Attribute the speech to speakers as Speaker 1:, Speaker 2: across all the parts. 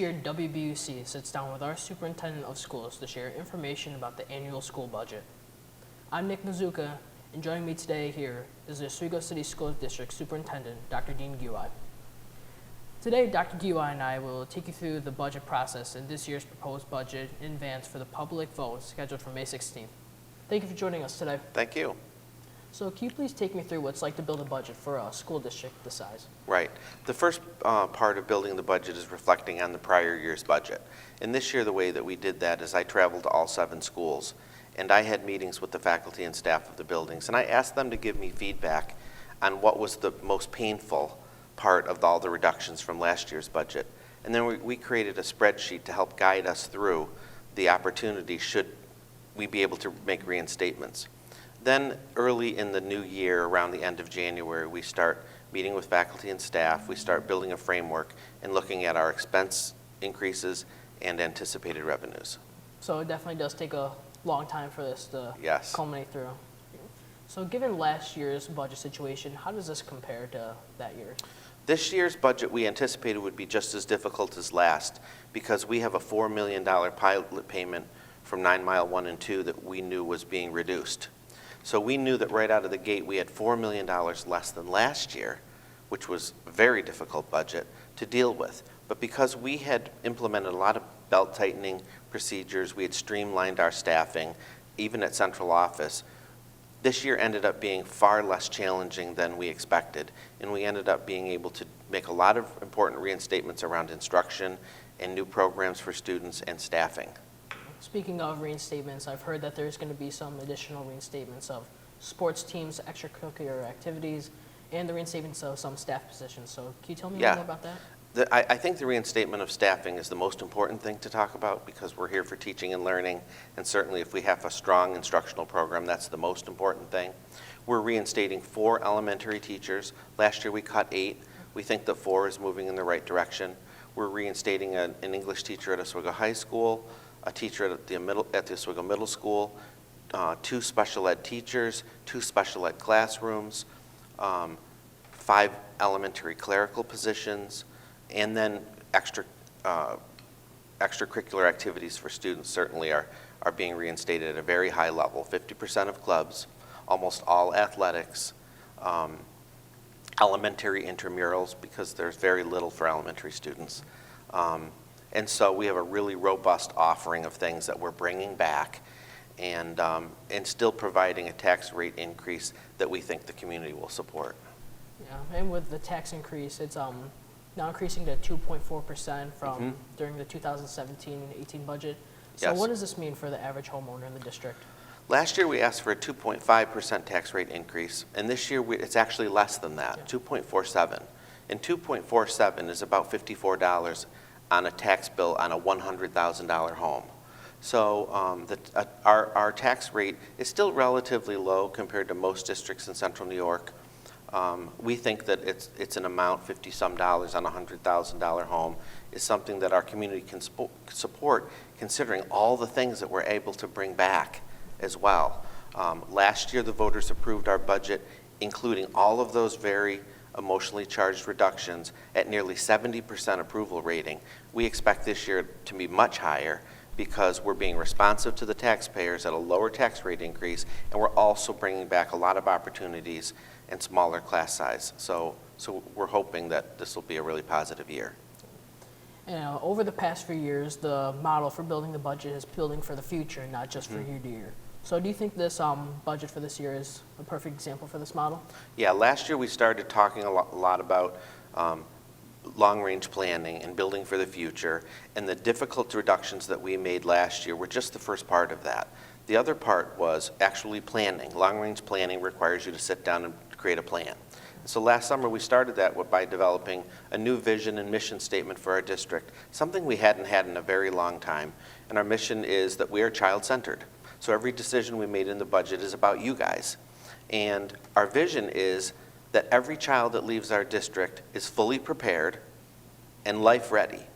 Speaker 1: Here, WBUC sits down with our Superintendent of Schools to share information about the annual school budget. I'm Nick Masuicca, and joining me today here is the Oswego City School District Superintendent, Dr. Dean Goewey. Today, Dr. Goewey and I will take you through the budget process in this year's proposed budget in advance for the public vote scheduled for May 16th. Thank you for joining us today.
Speaker 2: Thank you.
Speaker 1: So can you please take me through what it's like to build a budget for a school district this size?
Speaker 2: Right. The first part of building the budget is reflecting on the prior year's budget. And this year, the way that we did that is I traveled to all 7 schools, and I had meetings with the faculty and staff of the buildings, and I asked them to give me feedback on what was the most painful part of all the reductions from last year's budget. And then we created a spreadsheet to help guide us through the opportunity should we be able to make reinstatements. Then early in the new year, around the end of January, we start meeting with faculty and staff, we start building a framework and looking at our expense increases and anticipated revenues.
Speaker 1: So it definitely does take a long time for this to culminate through. So given last year's budget situation, how does this compare to that year?
Speaker 2: This year's budget we anticipated would be just as difficult as last because we have a $4 million pilot payment from 9 Mile 1 and 2 that we knew was being reduced. So we knew that right out of the gate we had $4 million less than last year, which was a very difficult budget to deal with. But because we had implemented a lot of belt tightening procedures, we had streamlined our staffing, even at central office, this year ended up being far less challenging than we expected. And we ended up being able to make a lot of important reinstatements around instruction and new programs for students and staffing.
Speaker 1: Speaking of reinstatements, I've heard that there's going to be some additional reinstatements of sports teams, extracurricular activities, and the reinstatements of some staff positions. So can you tell me more about that?
Speaker 2: I think the reinstatement of staffing is the most important thing to talk about because we're here for teaching and learning, and certainly if we have a strong instructional program, that's the most important thing. We're reinstating 4 elementary teachers. Last year we cut 8. We think that 4 is moving in the right direction. We're reinstating an English teacher at Oswego High School, a teacher at the Oswego Middle School, 2 special ed teachers, 2 special ed classrooms, 5 elementary clerical positions, and then extracurricular activities for students certainly are being reinstated at a very high level. 50% of clubs, almost all athletics, elementary intramurals because there's very little for elementary students. And so we have a really robust offering of things that we're bringing back and still providing a tax rate increase that we think the community will support.
Speaker 1: Yeah, and with the tax increase, it's now increasing to 2.4% from during the 2017 and 18 budget. So what does this mean for the average homeowner in the district?
Speaker 2: Last year we asked for a 2.5% tax rate increase, and this year it's actually less than that, 2.47. And 2.47 is about $54 on a tax bill on a $100,000 home. So our tax rate is still relatively low compared to most districts in central New York. We think that it's an amount, $50-some on a $100,000 home, is something that our community can support considering all the things that we're able to bring back as well. Last year the voters approved our budget, including all of those very emotionally charged reductions at nearly 70% approval rating. We expect this year to be much higher because we're being responsive to the taxpayers at a lower tax rate increase, and we're also bringing back a lot of opportunities and smaller class size. So we're hoping that this will be a really positive year.
Speaker 1: And over the past few years, the model for building the budget is building for the future, not just for year to year. So do you think this budget for this year is a perfect example for this model? Yeah,
Speaker 2: last year we started talking a lot about long-range planning and building for the future, and the difficult reductions that we made last year were just the first part of that. The other part was actually planning. Long-range planning requires you to sit down and create a plan. So last summer we started that by developing a new vision and mission statement for our district, something we hadn't had in a very long time. And our mission is that we are child-centered. So every decision we made in the budget is about you guys. And our vision is that every child that leaves our district is fully prepared and life ready.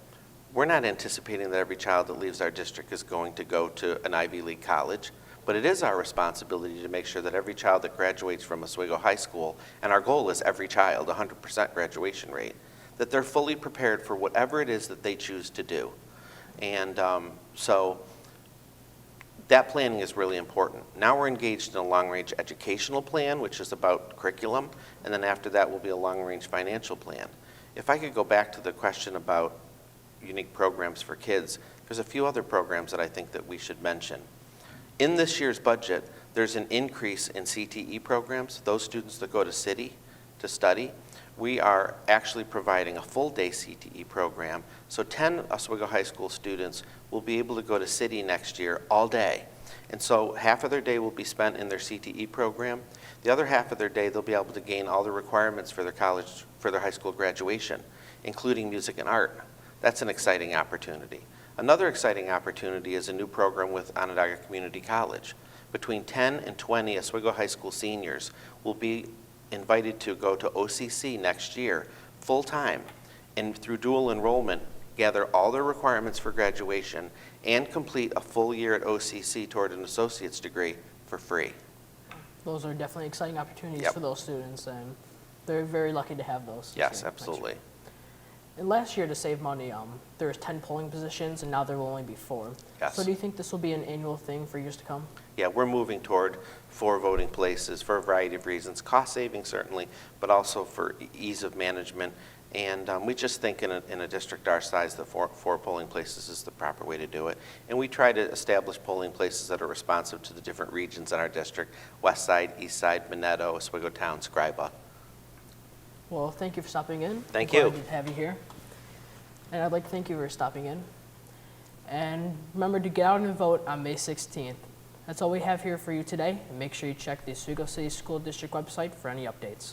Speaker 2: We're not anticipating that every child that leaves our district is going to go to an Ivy League college, but it is our responsibility to make sure that every child that graduates from Oswego High School, and our goal is every child, 100% graduation rate, that they're fully prepared for whatever it is that they choose to do. And so that planning is really important. Now we're engaged in a long-range educational plan, which is about curriculum, and then after that will be a long-range financial plan. If I could go back to the question about unique programs for kids, there's a few other programs that I think that we should mention. In this year's budget, there's an increase in CTE programs, those students that go to City to study. We are actually providing a full-day CTE program, so 10 Oswego High School students will be able to go to City next year all day. And so half of their day will be spent in their CTE program. The other half of their day, they'll be able to gain all the requirements for their high school graduation, including music and art. That's an exciting opportunity. Another exciting opportunity is a new program with Onondaga Community College. Between 10 and 20 Oswego High School seniors will be invited to go to OCC next year full-time, and through dual enrollment gather all their requirements for graduation and complete a full year at OCC toward an associate's degree for free.
Speaker 1: Those are definitely exciting opportunities
Speaker 2: Yep.
Speaker 1: for those students, and they're very lucky to have those. this
Speaker 2: Yes,
Speaker 1: year,
Speaker 2: absolutely.
Speaker 1: next year. And last year, to save money, there was 10 polling positions, and now there will only be 4.
Speaker 2: Yes.
Speaker 1: So do you think this will be an annual thing for years to come?
Speaker 2: Yeah, we're moving toward 4 voting places for a variety of reasons, cost saving certainly, but also for ease of management. And we just think in a district our size that 4 polling places is the proper way to do it. And we try to establish polling places that are responsive to the different regions in our district: West Side, East Side, Minetto, Oswego Town, Scriba.
Speaker 1: Well, thank you for stopping in.
Speaker 2: Thank
Speaker 1: I'm
Speaker 2: you.
Speaker 1: glad to have you here. And I'd like to thank you for stopping in. And remember to get out and vote on May 16th. That's all we have here for you today. And make sure you check the Oswego City School District website for any updates.